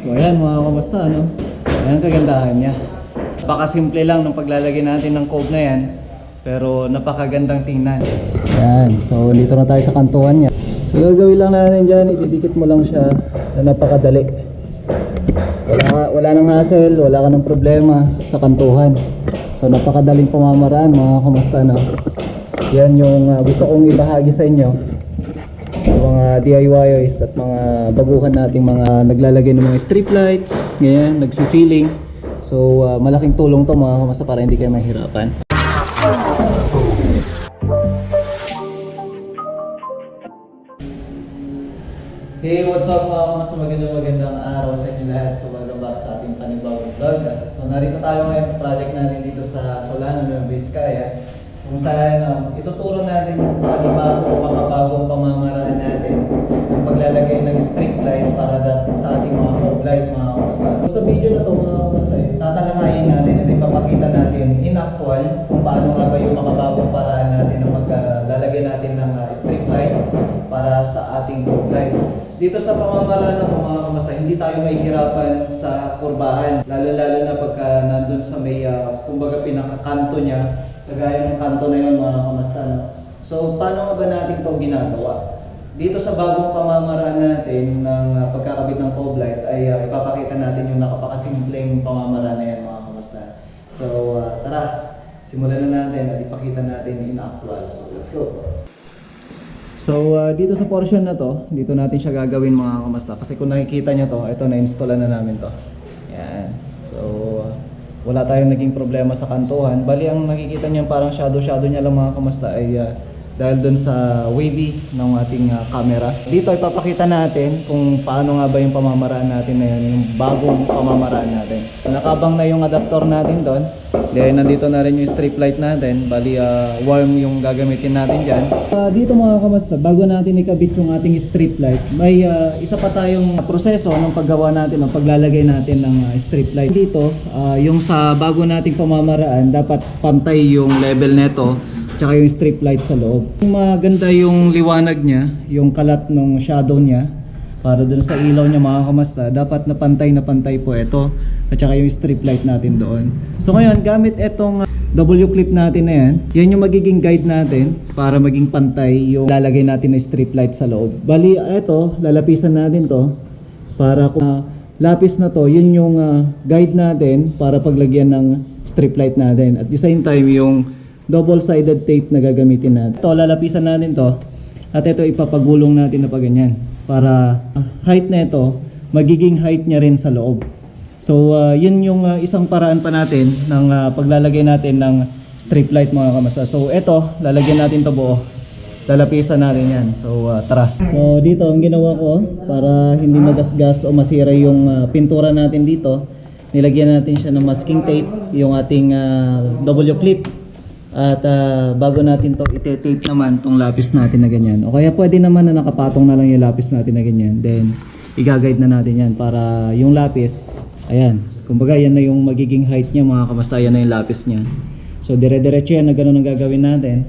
So ayan mga kamusta, ano? Ayan kagandahan niya. Napakasimple lang ng paglalagay natin ng cove na yan, pero napakagandang tingnan. Ayan, so dito na tayo sa kantuhan niya. So gagawin lang natin dyan, ididikit mo lang siya na napakadali. Wala nang hassle, wala ka ng problema sa kantuhan. So napakadaling pamamaraan mga kamusta, no? Yan yung gusto kong ibahagi sa inyo, sa mga DIYers at mga baguhan nating mga naglalagay ng mga strip lights, ganyan, nagsisiling. So malaking tulong to mga kamusta para hindi kayo mahirapan. Hey, what's up mga kamusta? Magandang araw sa inyo lahat. So welcome back sa ating panibagong vlog. So narito tayo ngayon sa project natin dito sa Solano, Nueva Vizcaya, kung saan ituturo natin yung makabagong pamamaraan natin ng paglalagay ng strip light para sa ating mga cove light mga kamusta. So sa video na to mga kamusta, tatalakayin natin at ipapakita natin in actual kung paano nga ba yung makabagong paraan natin ng paglalagay natin ng strip light para sa ating cove light. Dito sa pamamaraan ng mga kamusta, hindi tayo mahihirapan sa kurbahan, lalo-lalo na pagka nandun sa may kumbaga pinakakanto niya, kagaya ng kanto na yun mga kamusta, no? So paano nga ba natin itong ginagawa? Dito sa bagong pamamaraan natin ng pagkakabit ng cove light ay ipapakita natin yung napakasimpleng pamamaraan na yan mga kamusta. So tara, simulan na natin at ipakita natin in actual. So let's go! So dito sa portion na to, dito natin siya gagawin mga kamusta. Kasi kung nakikita nyo to, ito na-installan na namin to. Yan. So wala tayong naging problema sa kantuhan. Bali ang nakikita nyo parang shadow niya lang mga kamusta ay dahil dun sa wavy ng ating camera. Dito ipapakita natin kung paano nga ba yung pamamaraan natin na yun, yung bagong pamamaraan natin. Nakabang na yung adapter natin doon. Then nandito na rin yung strip light natin. Bali warm yung gagamitin natin dyan. Dito mga kamusta, bago natin ikabit yung ating strip light, may isa pa tayong proseso ng paggawa natin, ng paglalagay natin ng strip light. Dito, yung sa bago nating pamamaraan, dapat pantay yung level neto tsaka yung strip light sa loob. Maganda yung liwanag niya, yung kalat ng shadow niya para dun sa ilaw niya mga kamusta, dapat na pantay po ito at saka yung strip light natin doon. So ngayon, gamit itong W clip natin na yan yung magiging guide natin para maging pantay yung lalagay natin na strip light sa loob. Bali, ito, lalapisan natin to para kung lapis na to, yun yung guide natin para paglagyan ng strip light natin. At the same time, yung double-sided tape na gagamitin natin. Ito, lalapisan natin to at ito ipapagulong natin na paganyan para height na ito, magiging height niya rin sa loob. So yun yung isang paraan pa natin ng paglalagay natin ng strip light mga kamusta. So ito, lalagyan natin to buo. Lalapisan natin yan. So tara. So dito ang ginawa ko para hindi magasgas o masira yung pintura natin dito, nilagyan natin siya ng masking tape, yung ating W clip. At bago natin to ite-tape naman tong lapis natin na ganyan. O kaya pwede naman na nakapatong na lang yung lapis natin na ganyan. Then i-guide na natin yan para yung lapis, ayan, kumbaga yan na yung magiging height niya mga kamusta, yan na yung lapis niya. So dire-diretso yan na ganun ang gagawin natin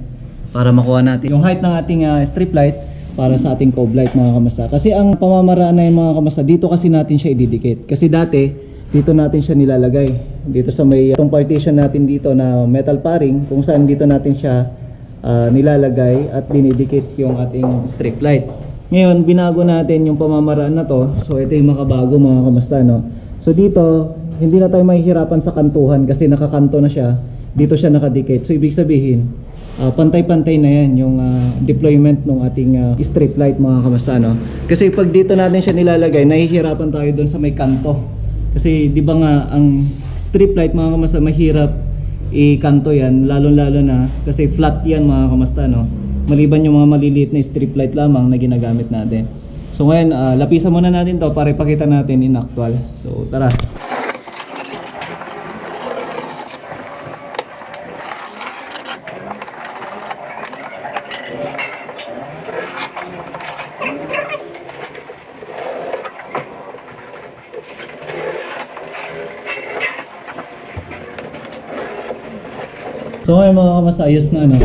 para makuha natin yung height ng ating strip light para sa ating cove light mga kamusta. Kasi ang pamamaraan na yung mga kamusta, dito kasi natin siya ididikit. Kasi dati dito natin siya nilalagay, dito sa may itong partition natin dito na metal paring, kung saan dito natin siya nilalagay at dinidikit yung ating strip light. Ngayon binago natin yung pamamaraan na to. So ito yung makabago mga kamusta, no? So dito hindi na tayo mahihirapan sa kantuhan kasi nakakanto na siya, dito siya nakadikit. So ibig sabihin pantay-pantay na yan yung deployment ng ating strip light mga kamusta, no? Kasi pag dito natin siya nilalagay, nahihirapan tayo doon sa may kanto. Kasi di ba nga ang strip light mga kamusta, mahirap i-kanto yan, lalo-lalo na kasi flat yan mga kamusta, no? Maliban yung mga maliliit na strip light lamang na ginagamit natin. So ngayon, lapisan muna natin to para ipakita natin in actual. So tara. So ngayon mga kamusta, ayos na, no?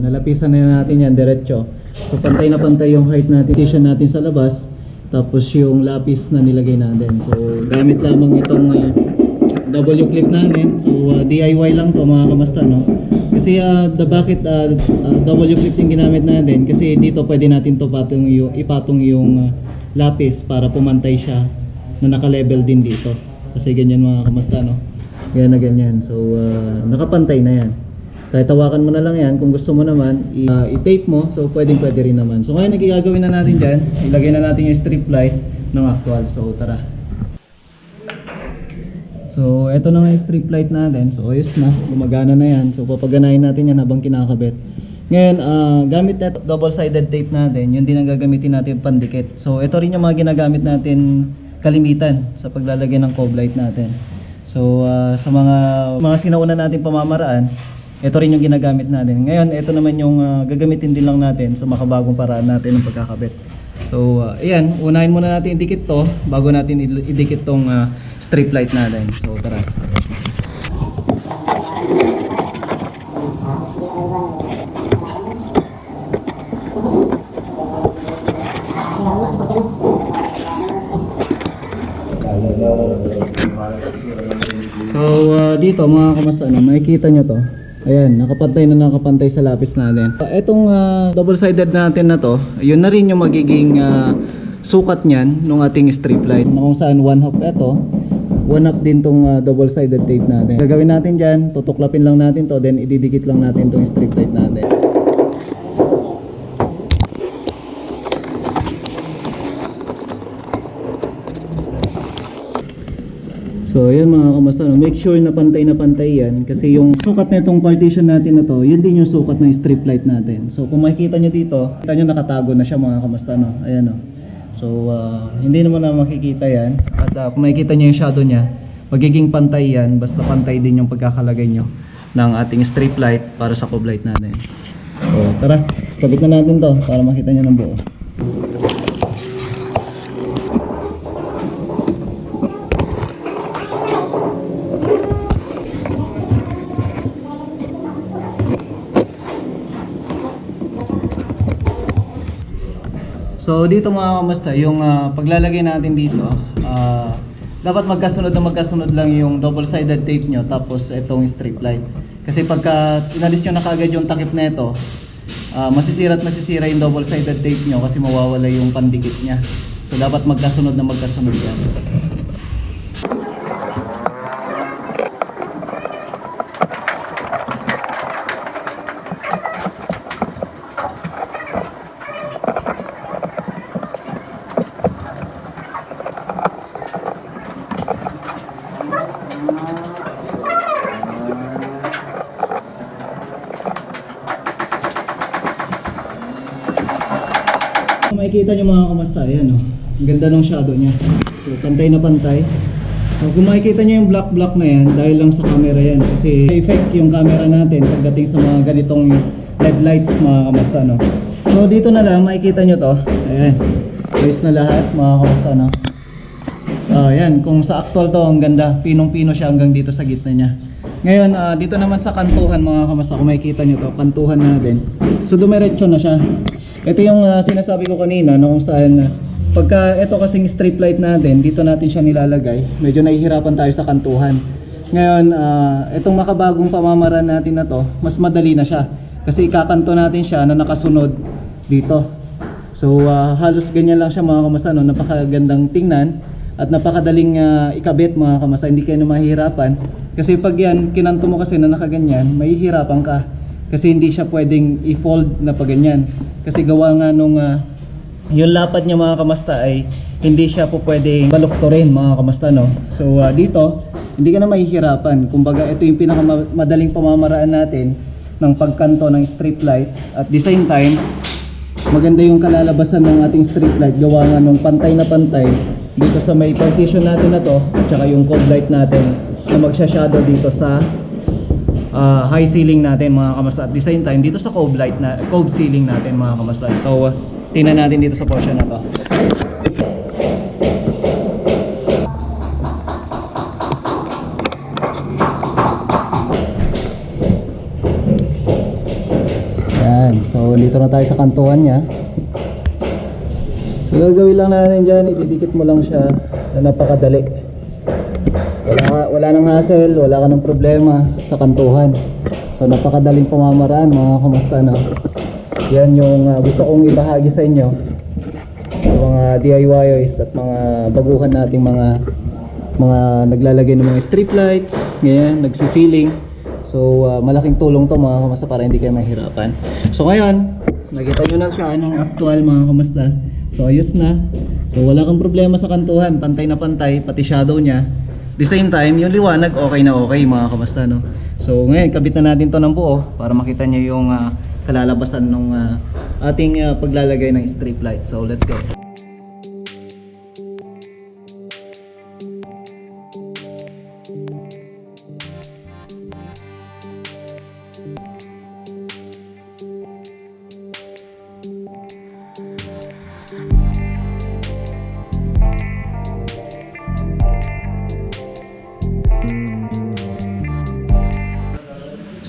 Nalapisan na natin yan diretso. So pantay na pantay yung height natin, natin sa labas. tapos yung lapis na nilagay natin. So gamit lamang itong W clip natin. So DIY lang to mga kamasta, no? Kasi bakit W clip yung ginamit natin? Kasi dito pwede natin to ipatong yung lapis para pumantay siya na naka-level din dito. Kasi ganyan mga kamasta, no? Ganyan na ganyan. So nakapantay na yan. Kahit tawakan mo na lang yan, kung gusto mo naman i-tape mo, so pwede rin naman. So ngayon nagigagawin na natin dyan, ilagay na natin yung strip light ng actual. So tara. So eto na nga yung strip light natin. So ayos na, gumagana na yan. So papaganahin natin yan habang kinakabit. Ngayon gamit na double-sided tape natin, yun din ang gagamitin natin pandikit. So ito rin yung mga ginagamit natin kalimitan sa paglalagay ng cove light natin. So sa mga sinauna natin pamamaraan, ito rin yung ginagamit natin. Ngayon ito naman yung gagamitin din lang natin sa makabagong paraan natin ng pagkakabit. So ayan, unahin muna natin idikit to bago natin idikit tong strip light natin. So tara. So dito mga kamasta, makikita nyo to. Ayan, nakapantay sa lapis natin. Etong double-sided natin na to, yun na rin yung magiging sukat niyan ng ating strip light. Na kung saan 1/2 ito, 1/2 din tong double-sided tape natin. Gagawin natin dyan, tutuklapin lang natin to, then ididikit lang natin tong strip light natin. So ayan mga kamasta, make sure na pantay yan kasi yung sukat na itong partition natin na to, yun din yung sukat ng strip light natin. So kung makikita nyo dito, kita nyo nakatago na siya mga kamasta, no? Ayan, no? So hindi naman na makikita yan. At kung makikita nyo yung shadow nya, magiging pantay yan, basta pantay din yung pagkakalagay nyo ng ating strip light para sa cove light natin. So tara, kabit na natin to para makita nyo ng buo. So dito mga kamasta, yung paglalagay natin dito, dapat magkasunod lang yung double-sided tape nyo tapos itong strip light. Kasi pagka inalis nyo na kaagad yung takip na ito, masisira yung double-sided tape nyo kasi mawawala yung pandikit nya. So dapat magkasunod yan. Makikita nyo mga kamasta, ayan o, ang ganda ng shadow nya. So pantay na pantay. So kung makikita nyo yung black na yan, dahil lang sa camera yan, kasi effect yung camera natin pagdating sa mga ganitong LED lights mga kamasta, no. So dito na lang makikita nyo to, ayan, ayos na lahat mga kamasta, no. Ayan, kung sa actual to, ang ganda, pinong-pino siya hanggang dito sa gitna nya. Ngayon dito naman sa kantuhan mga kamasta, kung makikita nyo to, kantuhan natin, so dumiretso na siya. Ito yung sinasabi ko kanina, no, kung saan pagka ito kasing strip light natin, dito natin siya nilalagay, medyo nahihirapan tayo sa kantuhan. Ngayon itong makabagong pamamaraan natin na to, mas madali na siya kasi ikakanto natin siya na nakasunod dito. So halos ganyan lang siya mga kamasa, no? Napakagandang tingnan at napakadaling ikabit mga kamasa, hindi kayo mahihirapan kasi pag yan kinanto mo kasi na nakaganyan, mahihirapan ka. Kasi hindi siya pwedeng i-fold na pa ganyan. Kasi gawa nga nung yung lapad niya mga kamasta ay hindi siya po pwedeng balukturin mga kamasta, no. So dito hindi ka na mahihirapan. Kumbaga ito yung pinakamadaling pamamaraan natin ng pagkanto ng strip light. At the same time maganda yung kalalabasan ng ating strip light gawa nga nung pantay na pantay dito sa may partition natin na to, at saka yung cove light natin na magsha-shadow dito sa high ceiling natin mga kamasta. At the same time dito sa cove ceiling natin mga kamasta. So tingnan natin dito sa portion na to. Yan, so dito na tayo sa kantuhan niya. So Yung gagawin lang natin dyan, ididikit mo lang siya na napakadali. Wala nang hassle, wala ka ng problema sa kantuhan. So napakadaling pamamaraan mga kamusta, no? Yan yung gusto kong ibahagi sa inyo sa mga DIYers at mga baguhan nating mga naglalagay ng mga strip lights, ganyan, nagsisiling. So malaking tulong to mga kamusta para hindi kayo mahirapan. So ngayon, nakita nyo na siya anong actual mga kamusta. So ayos na. So wala kang problema sa kantuhan, pantay na pantay, pati shadow niya. The same time, yung liwanag okay na okay mga kamusta, no? So ngayon, kabit na natin to ng buo para makita nyo yung kalalabasan ng ating paglalagay ng strip light. So let's go.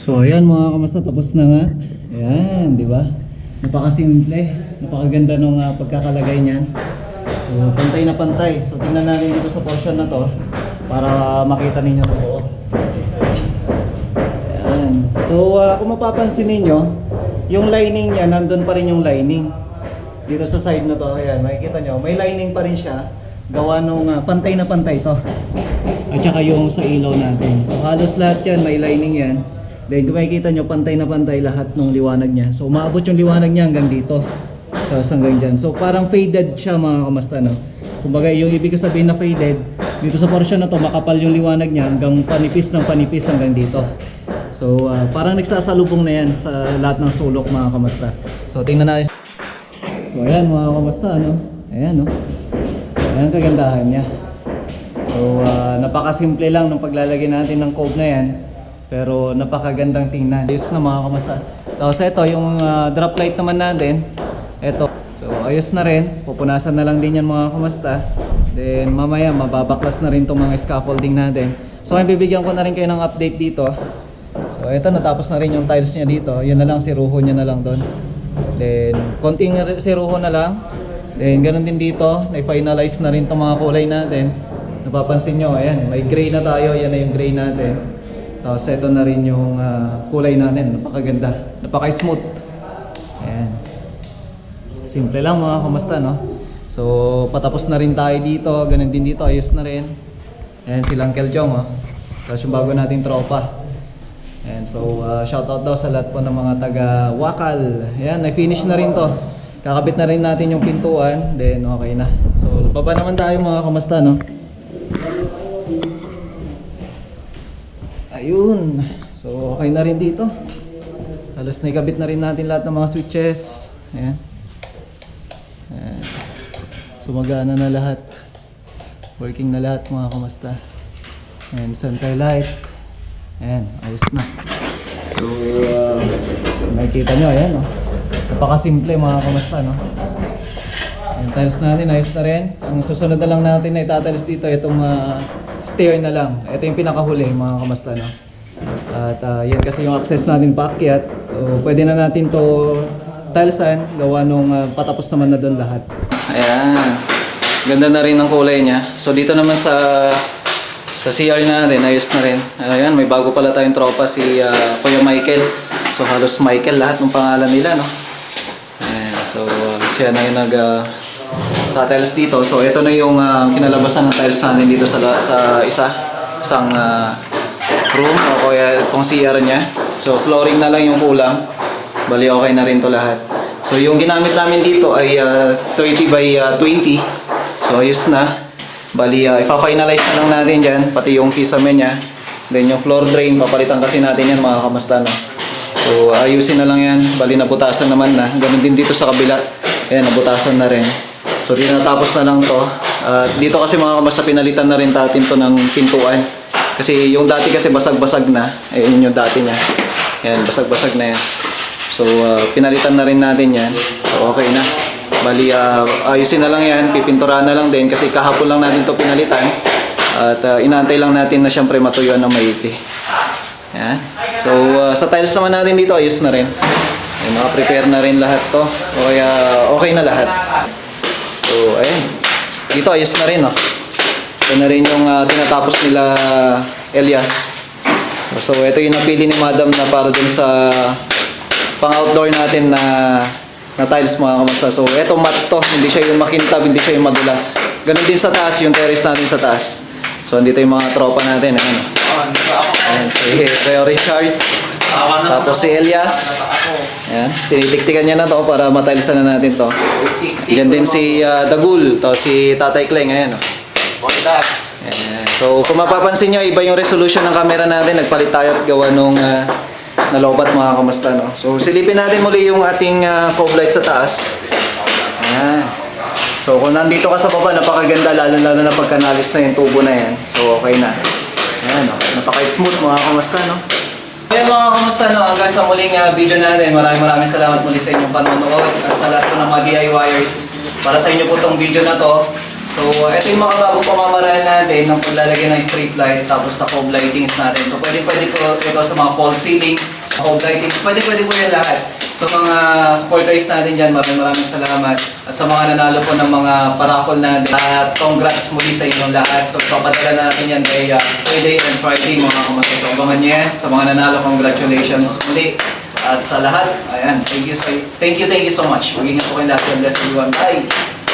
So ayan mga kamusta, tapos na nga. Ayan, di ba? Napakasimple, napakaganda ng pagkakalagay niyan. So pantay na pantay. So tingnan natin dito sa portion na to para makita ninyo ng buo. Ayan. So kung mapapansin ninyo, yung lining niya, nandun pa rin yung lining. Dito sa side na to, ayan, makikita nyo, may lining pa rin siya. Gawa nung pantay na pantay to. At saka yung sa ilaw natin. So halos lahat yan, may lining yan. Then kung makikita nyo, pantay na pantay lahat ng liwanag niya. So umaabot yung liwanag niya hanggang dito. Tapos hanggang dyan. So parang faded siya mga kamusta, no? Kumbaga yung ibig sabihin na faded, dito sa portion na to makapal yung liwanag niya hanggang panipis ng panipis hanggang dito. So parang nagsasalubong na yan sa lahat ng sulok mga kamusta. So tingnan natin. So ayan mga kamusta, no? Ayan, no? Ayan kagandahan niya. So napakasimple lang ng paglalagay natin ng cove na yan. Pero napakagandang tingnan. Ayos na mga kamusta. Tapos ito yung drop light naman natin. Ito. So ayos na rin. Pupunasan na lang din yan mga kamusta. Then mamaya mababaklas na rin itong mga scaffolding natin. So bibigyan ko na rin kayo ng update dito. So ito, natapos na rin yung tiles niya dito. Yun na lang, siruho niya na lang doon. Then konting siruho na lang. Then ganun din dito. Na-finalize na rin itong mga kulay natin. Napapansin nyo, ayan, may gray na tayo. Yan na yung gray natin. Tapos ito na rin yung kulay natin, napakaganda, napaka-smooth. Ayan. Simple lang mga kamusta, no? So patapos na rin tayo dito, ganun din dito, ayos na rin. Ayan si Uncle Jong, oh. Tapos yung bago nating tropa. Ayan, so shoutout daw sa lahat po ng mga taga Wakal. Ayan, na-finish na rin to. Kakabit na rin natin yung pintuan, then okay na. So baba naman tayo mga kamusta, no? Ayun. So okay na rin dito. Halos naikabit na rin natin lahat ng mga switches. Ayan. Ayan. Sumagana na lahat. Working na lahat mga kamusta. Ayan, center light. Ayan, ayos na. So nakikita nyo, ayan, oh. Napakasimple mga kamusta, no? Ayan, tiles natin, ayos na rin. Ang susunod na lang natin na itatiles dito, itong stair na lang. Ito yung pinakahuli mga kamusta, no? At yan kasi yung access natin paakyat. So pwede na natin to tilesan, gawa nung patapos naman na doon lahat. Ayan. Ganda na rin ang kulay niya. So dito naman sa CR natin, ayos na rin. Ayan, may bago pala tayong tropa, si Kuya Michael. So halos Michael lahat ng pangalan nila, no? Ayan. So siya na yung tiles dito. So ito na yung kinalabasan ng tiles natin dito sa isang room o kaya itong CR niya. So flooring na lang yung kulang. Bali okay na rin to lahat. So yung ginamit namin dito ay 30 by 20. So ayos na. Bali ipa-finalize na lang natin dyan, pati yung kisame niya. Then yung floor drain, papalitan kasi natin yan mga kamusta, no? So ayusin na lang yan. Bali nabutasan naman na. Ganun din dito sa kabila. Ayan, nabutasan na rin. So tinatapos na lang to. Dito kasi mga kamusta, pinalitan na rin natin to ng pintuan. Kasi yung dati kasi basag-basag na. Ayun yung dati niya. Ayan, basag-basag na yan. So pinalitan na rin natin yan. So okay na. Bali ayusin na lang yan. Pipinturahan na lang din kasi kahapon lang natin to pinalitan. At inaantay lang natin na syempre matuyuan ng maigi. Ayan. So sa tiles naman natin dito, ayos na rin. Ayan, prepare na rin lahat to. O kaya okay na lahat. So ayan. Dito, ayos na rin, oh. Ito na rin yung tinatapos nila Elias. So, ito yung napili ni Madam na para dun sa pang-outdoor natin na tiles, mga kamusta. So, ito matte to. Hindi siya yung makintab, hindi siya yung madulas. Ganun din sa taas, yung terrace natin sa taas. So, andito yung mga tropa natin. Ayan, ayan si Reo Richard. Tapos si Elias. Ayan, tinitiktikan niya na to para matilesan na natin to. Diyan din si Dagul, to si Tatay Kleng. Ayan, oh. Ayan. So, kung mapapansin nyo, iba yung resolution ng camera natin. Nagpalit tayo at gawa nung nalobat, mga kamusta, no? So, silipin natin muli yung ating cove light sa taas. Ayan. So, kung nandito ka sa baba, napakaganda, lalo-lalo na pagka nalis na yung tubo na yan. So, okay na. Ayan, no? Napaka-smooth, mga kamusta, no? Ayan, mga kamusta, no? Hanggang sa muling video natin. Maraming salamat muli sa inyong panonood at sa lahat po ng mga DIYers. Para sa inyo po itong video na to. So, ito yung mga bagong pamamaraan natin ng paglalagay ng street light tapos sa cove lightings natin. So, pwede po ito sa mga false ceiling, cove lightings, pwede po yan lahat. Sa mga supporters natin dyan, maraming salamat. At sa mga nanalo po ng mga paraffle natin, at congrats muli sa inyong lahat. So, papadala natin yan by Friday and Friday, mga kamusta. So, abangan nyo yan. Sa mga nanalo, congratulations muli. At sa lahat, ayan, thank you so much. Mag-ingat po kayo lahat. God bless everyone. Bye!